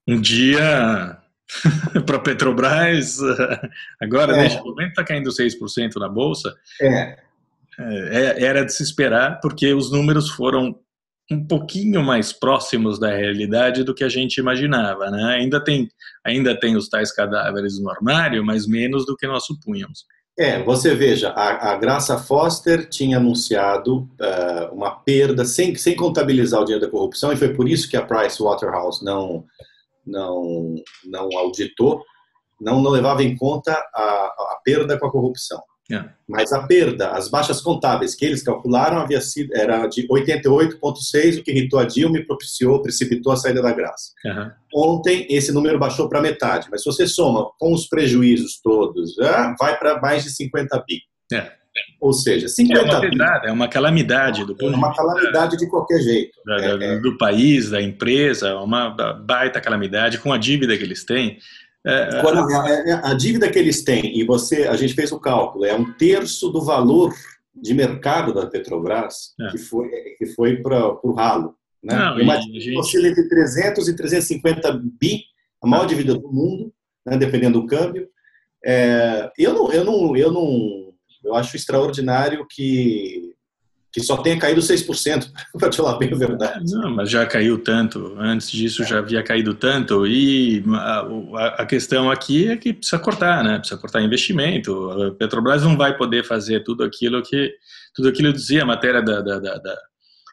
Um dia, para a Petrobras, agora, neste É, momento, está caindo 6% na Bolsa, é. era de se esperar, porque os números foram um pouquinho mais próximos da realidade do que a gente imaginava, né? Ainda tem os tais cadáveres no armário, mas menos do que nós supunhamos. Você veja, a Graça Foster tinha anunciado uma perda sem contabilizar o dinheiro da corrupção, e foi por isso que a Price Waterhouse não, não auditou, não levava em conta a perda com a corrupção. É. Mas a perda, as baixas contábeis que eles calcularam era de 88,6, o que irritou a Dilma e precipitou a saída da Graça. Uhum. Ontem, esse número baixou para metade, mas se você soma com os prejuízos todos, vai para mais de 50 bi. É. Ou seja, É uma 50 bi pedrada, é uma calamidade do é ponto de uma vista calamidade de qualquer jeito. do país, da empresa, uma baita calamidade com a dívida que eles têm. É, Quando a dívida que eles têm, a gente fez o cálculo, é um terço do valor de mercado da Petrobras é. que foi para o ralo. Né? Não, E uma e a dívida que gente. oscila entre 300 e 350 bi, a maior dívida do mundo, né, dependendo do câmbio. Eu acho extraordinário que só tenha caído 6%, para te falar bem a verdade. Não, mas já caiu tanto, antes disso já havia caído tanto, e a questão aqui é que precisa cortar, né? Precisa cortar investimento. A Petrobras não vai poder fazer tudo aquilo dizia a matéria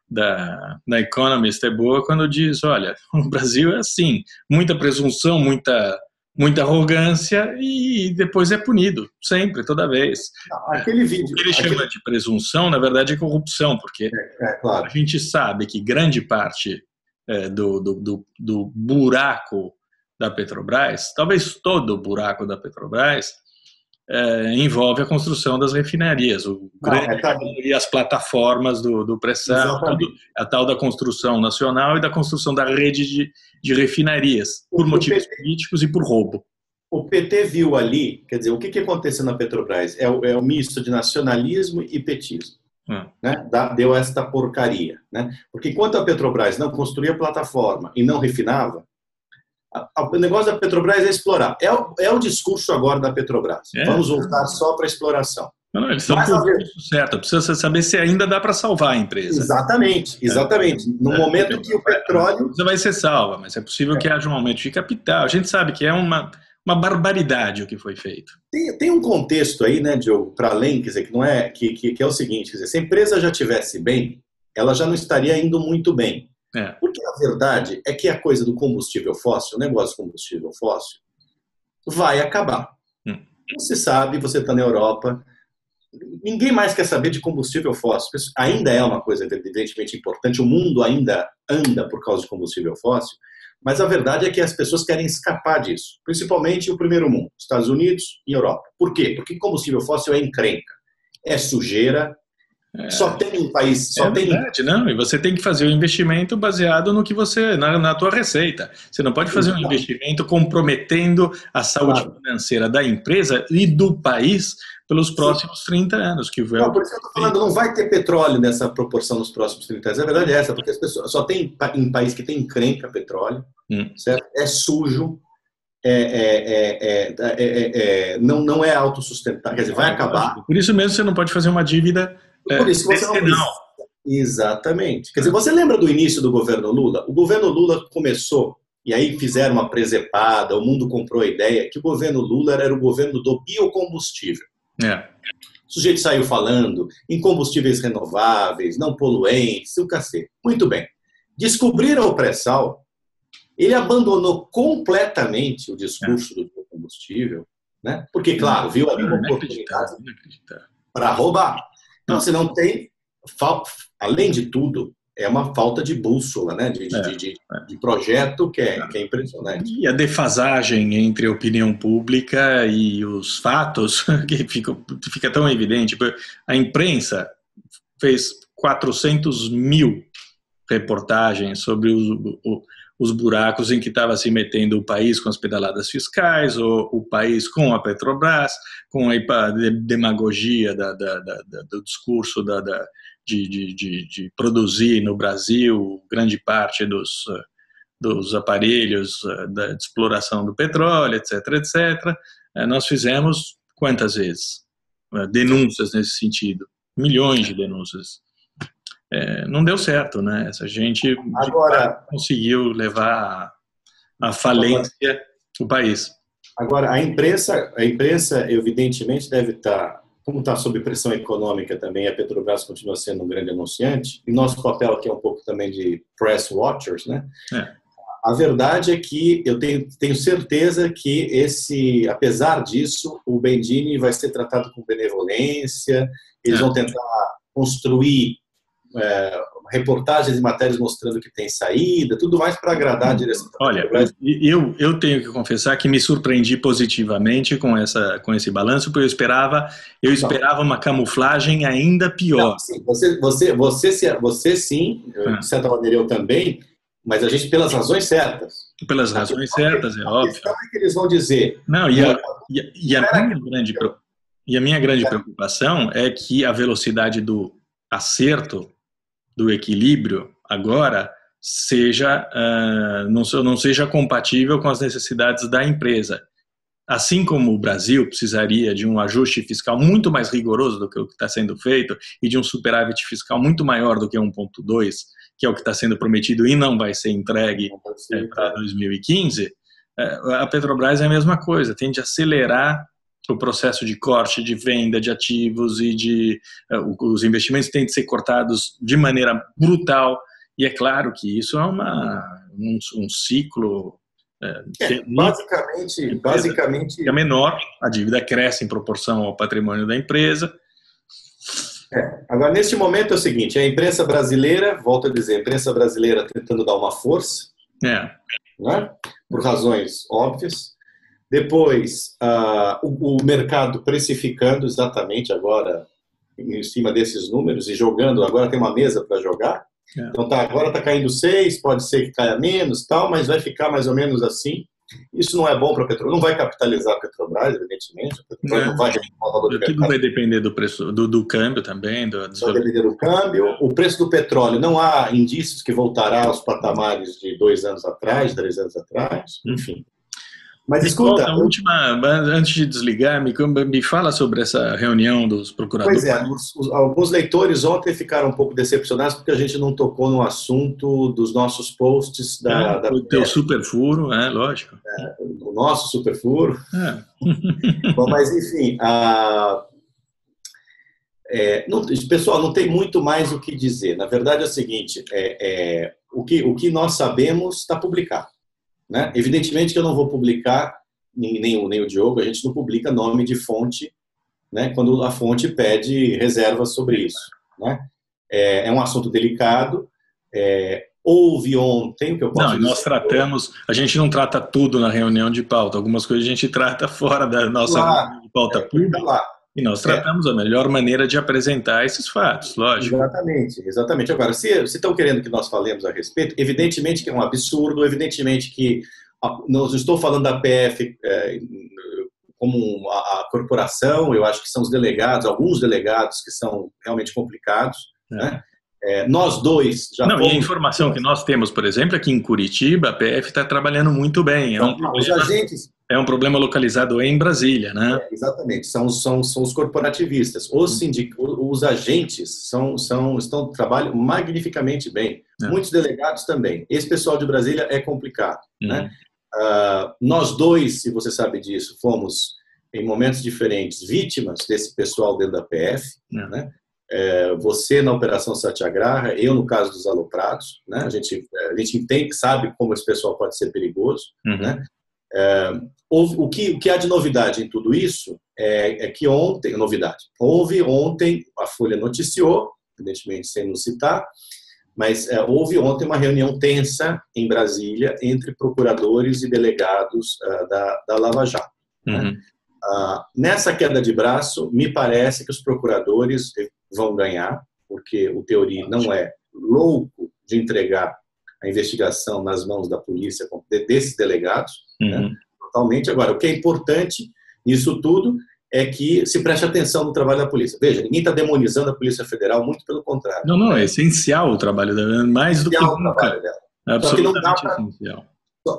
da Economist é boa quando diz, olha, o Brasil é assim, muita presunção, muita arrogância e depois é punido, sempre, toda vez. Aquele O que vídeo, ele chama de presunção, na verdade, é corrupção, porque a claro. gente sabe que grande parte do buraco da Petrobras, talvez todo o buraco da Petrobras, envolve a construção das refinarias, Não, e as plataformas do pré-sal, exatamente. a tal da construção nacional e da construção da rede de refinarias, por O motivos PT, políticos e por roubo. o PT viu ali, quer dizer, o que aconteceu na Petrobras? É o misto de nacionalismo e petismo. Hum. Né? Deu esta porcaria. Né? Porque enquanto a Petrobras não construía plataforma e não refinava, o negócio da Petrobras é explorar. É o discurso agora da Petrobras. É, Vamos voltar só para a exploração. não, eles estão Mas, por isso certo. Precisa saber se ainda dá para salvar a empresa. exatamente, exatamente. No momento que o A petróleo. empresa vai ser salva, mas é possível que haja um aumento de capital. A gente sabe que é uma barbaridade o que foi feito. Tem um contexto aí, né, Diogo, para além, quer dizer, que não é que é o seguinte, quer dizer, se a empresa já tivesse bem, ela já não estaria indo muito bem. É. Porque a verdade é que a coisa do combustível fóssil, o negócio do combustível fóssil, vai acabar. Hum. Você sabe, você está na Europa, ninguém mais quer saber de combustível fóssil. Ainda é uma coisa evidentemente importante, o mundo ainda anda por causa de combustível fóssil, mas a verdade é que as pessoas querem escapar disso, principalmente o primeiro mundo, Estados Unidos e Europa. Por quê? Porque combustível fóssil é encrenca, é sujeira, só tem um país, É só tem. verdade, não. E você tem que fazer o investimento baseado no que você, na tua receita. Você não pode fazer um investimento comprometendo a saúde Claro. financeira da empresa e do país pelos próximos 30 anos, que é Não, o que por isso que eu foi estou falando, feito. não vai ter petróleo nessa proporção nos próximos 30 anos. A verdade é essa, porque as pessoas só tem em país que tem encrenca petróleo, Hum. certo? É sujo, não é autossustentável, quer dizer, vai acabar. Por isso mesmo você não pode fazer uma dívida Por isso que você não precisa. decenal. Exatamente. Quer dizer, você lembra do início do governo Lula? O governo Lula começou, e aí fizeram uma presepada, o mundo comprou a ideia que o governo Lula era o governo do biocombustível. É. O sujeito saiu falando em combustíveis renováveis, não poluentes, o cacete. Muito bem. Descobriram o pré-sal, ele abandonou completamente o discurso do biocombustível, né? Porque, claro, viu ali uma oportunidade para roubar. Então, você não tem, além de tudo, é uma falta de bússola, né? De projeto que é impressionante. E a defasagem entre a opinião pública e os fatos, que fica tão evidente. A imprensa fez 400 mil reportagens sobre os buracos em que estava se metendo o país com as pedaladas fiscais, o país com a Petrobras, com a demagogia do discurso de produzir no Brasil grande parte dos aparelhos de exploração do petróleo, etc., etc., nós fizemos quantas vezes? Denúncias nesse sentido. Milhões de denúncias. Não deu certo, né? Essa gente Agora, conseguiu levar à falência o país. Agora, a imprensa, evidentemente, deve estar, como está sob pressão econômica também, a Petrobras continua sendo um grande anunciante, e nosso papel aqui é um pouco também de press watchers, né? A verdade é que eu tenho certeza que apesar disso, o Bendini vai ser tratado com benevolência, eles vão tentar construir reportagens e matérias mostrando que tem saída, tudo mais para agradar a direção. Olha, eu tenho que confessar que me surpreendi positivamente com esse balanço, porque eu esperava uma camuflagem ainda pior. Não, sim, você sim, de certa maneira eu também, mas a gente pelas razões certas. Pelas razões certas, é óbvio. A questão é que eles vão dizer... Não, a minha grande preocupação é que a velocidade do acerto, do equilíbrio, agora não seja compatível com as necessidades da empresa. Assim como o Brasil precisaria de um ajuste fiscal muito mais rigoroso do que o que está sendo feito e de um superávit fiscal muito maior do que 1,2, que é o que está sendo prometido e não vai ser entregue para 2015, a Petrobras é a mesma coisa, tende a acelerar o processo de corte, de venda de ativos e os investimentos têm de ser cortados de maneira brutal, e é claro que isso é um ciclo basicamente é menor, a dívida cresce em proporção ao patrimônio da empresa. Agora, neste momento é o seguinte, a imprensa brasileira, volto a dizer, a imprensa brasileira tentando dar uma força, né? Por razões óbvias. Depois, o mercado precificando exatamente agora em cima desses números e jogando, agora tem uma mesa para jogar. Então agora está caindo 6, pode ser que caia menos, tal, mas vai ficar mais ou menos assim. Isso não é bom para a Petrobras, não vai capitalizar a Petrobras, evidentemente. A Petrobras não vai o valor do mercado. Tudo vai depender do preço do câmbio também. Vai depender do câmbio. O preço do petróleo, não há indícios que voltará aos patamares de 2 anos atrás, 3 anos atrás, enfim. Mas escuta... A última, antes de desligar, me fala sobre essa reunião dos procuradores. Pois é, alguns leitores ontem ficaram um pouco decepcionados porque a gente não tocou no assunto dos nossos posts o teu super furo, lógico. O nosso super furo. Bom, mas enfim, pessoal, não tem muito mais o que dizer. Na verdade é o seguinte, o que nós sabemos está publicado. Né? Evidentemente que eu não vou publicar, nem o Diogo, a gente não publica nome de fonte, né, quando a fonte pede reserva sobre isso. Né? É um assunto delicado. Houve ontem, o que eu posso dizer... Nós tratamos, a gente não trata tudo na reunião de pauta, algumas coisas a gente trata fora da nossa reunião de pauta pública. E nós tratamos a melhor maneira de apresentar esses fatos, lógico. Exatamente. Agora, se estão querendo que nós falemos a respeito, evidentemente que é um absurdo, evidentemente que não estou falando da PF como a corporação, eu acho que são os delegados, alguns delegados que são realmente complicados, né? Nós dois já fomos... E a informação que nós temos, por exemplo, aqui em Curitiba, a PF está trabalhando muito bem. É um problema localizado em Brasília, né? Exatamente, são os corporativistas. Os agentes trabalham magnificamente bem. Muitos delegados também. Esse pessoal de Brasília é complicado. Né? Nós dois, se você sabe disso, fomos, em momentos diferentes, vítimas desse pessoal dentro da PF, né? Você na Operação Satyagraha, eu no caso dos aloprados, né? A gente sabe como esse pessoal pode ser perigoso, né? O que há de novidade em tudo isso é que ontem, a Folha noticiou, evidentemente sem nos citar, mas houve ontem uma reunião tensa em Brasília entre procuradores e delegados da Lava Jato. Né? Nessa queda de braço, me parece que os procuradores vão ganhar, porque o Teori não é louco de entregar a investigação nas mãos da polícia, desses delegados, né? Totalmente. Agora, o que é importante nisso tudo é que se preste atenção no trabalho da polícia. Veja, ninguém está demonizando a Polícia Federal, muito pelo contrário. Não, é essencial o trabalho dela, mais do que nunca. É absolutamente essencial.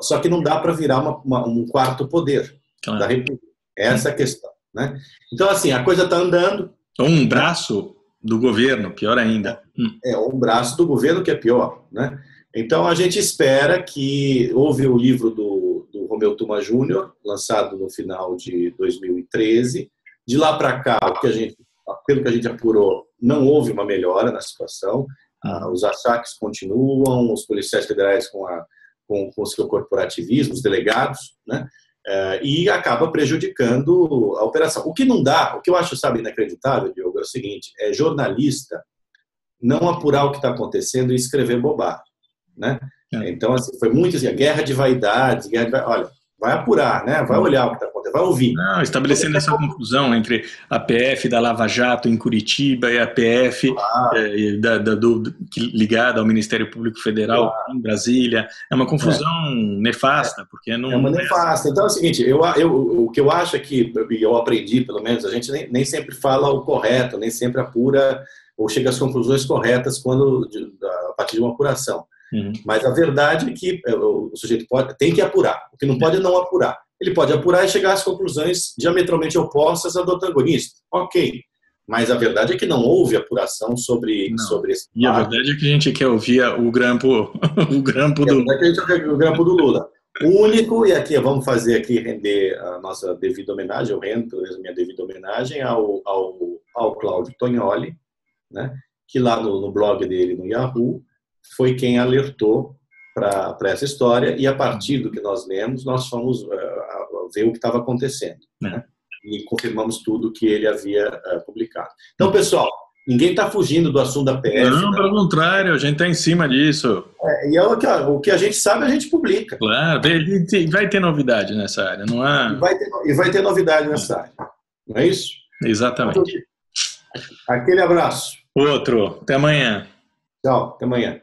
Só que não dá para virar um quarto poder da República. Essa é a questão, né? Então, assim, a coisa está andando. Ou um braço do governo, pior ainda. Um braço do governo que é pior, né? Então, a gente espera que... Houve o livro do Romeu Tuma Júnior, lançado no final de 2013. De lá para cá, pelo que a gente apurou, não houve uma melhora na situação. Os achaques continuam, os policiais federais com o seu corporativismo, os delegados, né? E acaba prejudicando a operação. O que não dá, o que eu acho, sabe, inacreditável, Diogo, é o seguinte: é jornalista não apurar o que está acontecendo e escrever bobagem, né? Então, assim, foi muito assim, a guerra de vaidades, olha, vai apurar, né? Vai olhar o que está acontecendo, vai ouvir. Não, estabelecendo essa confusão entre a PF da Lava Jato em Curitiba e a PF ligada ao Ministério Público Federal em Brasília. É uma confusão nefasta, porque não... É uma nefasta. Então é o seguinte, o que eu acho é que, eu aprendi, pelo menos, a gente nem sempre fala o correto, nem sempre apura ou chega às conclusões corretas a partir de uma apuração. Mas a verdade é que o sujeito tem que apurar. O que não pode é não apurar. Ele pode apurar e chegar às conclusões diametralmente opostas à do antagonista. Ok. Mas a verdade é que não houve apuração sobre esse E a verdade é que a gente quer ouvir o grampo o grampo do Lula. O único, e aqui vamos fazer aqui render a nossa devida homenagem, eu rendo, pelo menos a minha devida homenagem, ao Cláudio Tognoli, né, que lá no blog dele, no Yahoo, foi quem alertou para essa história, e a partir do que nós lemos, nós fomos ver o que estava acontecendo, né? E confirmamos tudo que ele havia publicado. Então, pessoal, ninguém está fugindo do assunto da PF. Não, pelo contrário, a gente está em cima disso. E o que a gente sabe, a gente publica. Claro, vai ter novidade nessa área, não há... E vai ter novidade nessa área. Não é isso? Exatamente. Aquele abraço. Outro. Até amanhã. Tchau, até amanhã.